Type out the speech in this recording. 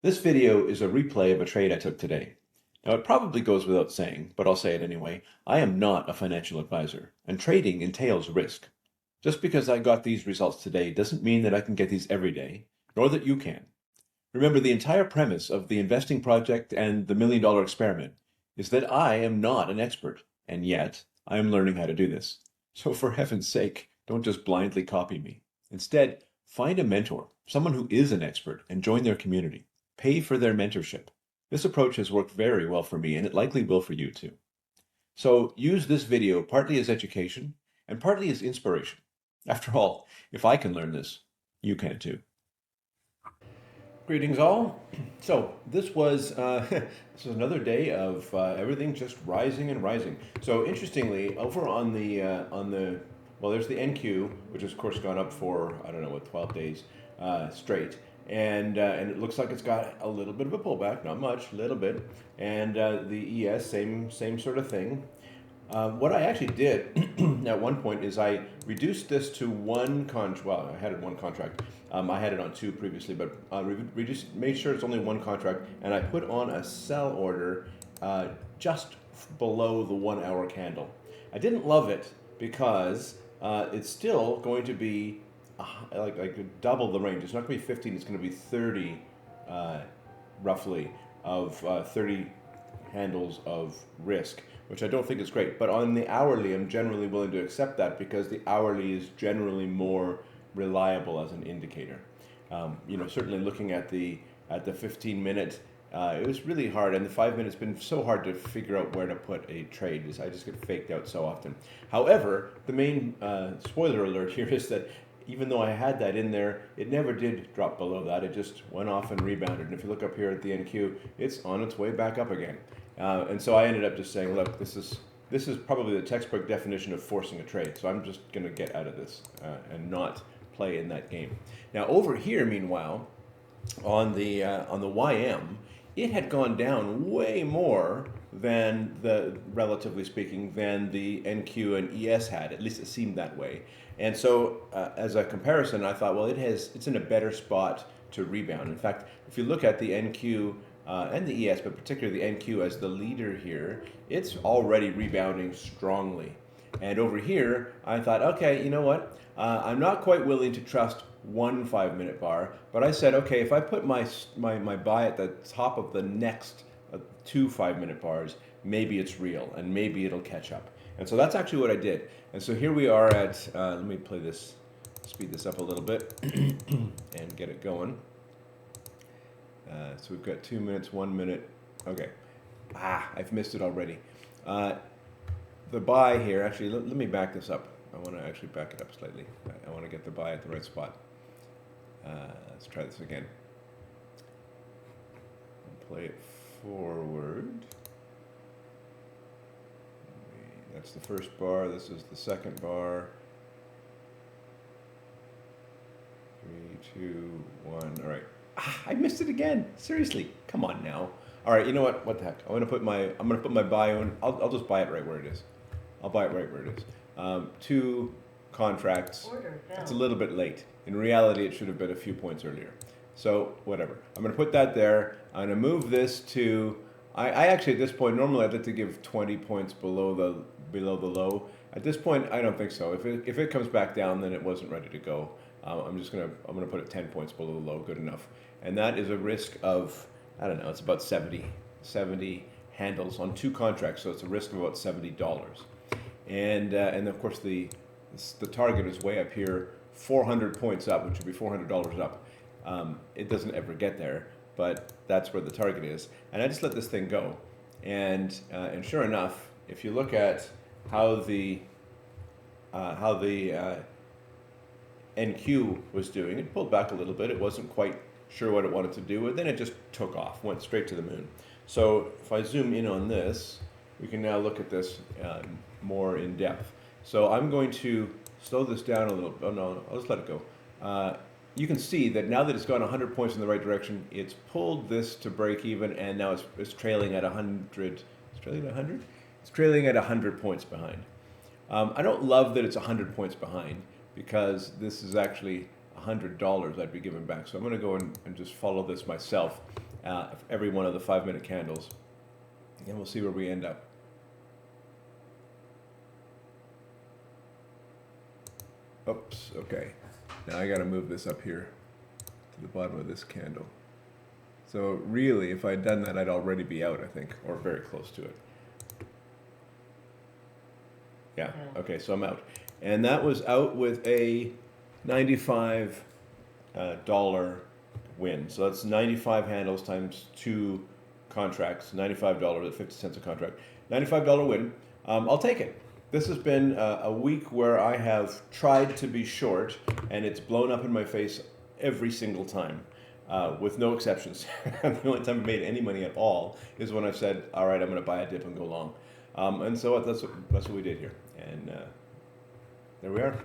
This video is a replay of a trade I took today. Now, it probably goes without saying, but I'll say it anyway. I am not a financial advisor, and trading entails risk. Just because I got these results today doesn't mean that I can get these every day, nor that you can. Remember, the entire premise of the investing project and the $1 million experiment is that I am not an expert, and yet I am learning how to do this. So for heaven's sake, don't just blindly copy me. Instead, find a mentor, someone who is an expert, and join their community. Pay for their mentorship. This approach has worked very well for me, and it likely will for you too. So use this video partly as education and partly as inspiration. After all, if I can learn this, you can too. Greetings all. So this was this was another day of everything just rising and rising. So interestingly, over on the well, there's the NQ, which has of course gone up for I don't know what 12 days straight, and it looks like it's got a little bit of a pullback, not much, a little bit, and the ES same sort of thing. What I actually did at one point is I reduced this to one contract. Well, I had it one contract. I had it on two previously, but reduced, made sure it's only one contract, and I put on a sell order just below the 1 hour candle. I didn't love it because it's still going to be like double the range. It's not going to be 15. It's going to be 30, roughly, of 30 handles of risk, which I don't think is great. But on the hourly, I'm generally willing to accept that because the hourly is generally more reliable as an indicator. Certainly looking at the 15-minute, it was really hard, and the 5 minutes been so hard to figure out where to put a trade. I just get faked out so often. However, the main spoiler alert here is that even though I had that in there, it never did drop below that. It just went off and rebounded. And if you look up here at the NQ, it's on its way back up again. And so I ended up just saying, look, this is probably the textbook definition of forcing a trade. So I'm just going to get out of this and not play in that game. Now over here, meanwhile, on the YM, it had gone down way more than relatively speaking, than the NQ and ES had. At least it seemed that way. And so, as a comparison, I thought, well, it's in a better spot to rebound. In fact, if you look at the NQ and the ES, but particularly the NQ as the leader here, it's already rebounding strongly. And over here, I thought, okay, you know what? I'm not quite willing to trust one 5-minute bar, but I said, okay, if I put my buy at the top of the next two 5-minute bars, maybe it's real and maybe it'll catch up. And so that's actually what I did. And so here we are at, let me play this, speed this up a little bit and get it going. So we've got 2 minutes, 1 minute. Okay. I've missed it already. The buy here, actually, let me back this up. I want to actually back it up slightly. I want to get the buy at the right spot. Let's try this again. Play it forward. That's the first bar. This is the second bar. 3, 2, 1. All right. I missed it again. Seriously, come on now. All right, you know what? What the heck? I'm gonna put my buy on. I'll just buy it right where it is. I'll buy it right where it is. Two contracts. It's a little bit late. In reality, it should have been a few points earlier. So whatever. I'm gonna put that there. I'm gonna move this to. I actually at this point normally I'd like to give 20 points below the low. At this point, I don't think so. If it comes back down, then it wasn't ready to go. I'm gonna put it 10 points below the low. Good enough. And that is a risk of, I don't know, it's about 70 handles on two contracts, so it's a risk of about $70. And of course the target is way up here, 400 points up, which would be $400 up. It doesn't ever get there, but that's where the target is. And I just let this thing go, and sure enough, if you look at how the NQ was doing, it pulled back a little bit. It wasn't quite sure what it wanted to do, and then it just took off, went straight to the moon. So if I zoom in on this, we can now look at this more in depth. So I'm going to slow this down a little. Oh no, I'll just let it go. You can see that now that it's gone 100 points in the right direction, it's pulled this to break even, and now it's trailing at 100. It's trailing at 100? It's trailing at 100 points behind. I don't love that it's 100 points behind, because this is actually $100 I'd be giving back. So I'm going to go and just follow this myself every one of the 5-minute candles. And we'll see where we end up. Oops, okay. Now I gotta move this up here to the bottom of this candle. So really, if I'd done that, I'd already be out, I think, or very close to it. Yeah, okay, so I'm out. And that was out with a $95 win. So that's 95 handles times 2 contracts, $95 at 50 cents a contract. $95 win. I'll take it. This has been a week where I have tried to be short, and it's blown up in my face every single time, with no exceptions. The only time I made any money at all is when I said, all right, I'm going to buy a dip and go long. And so that's what we did here. And there we are.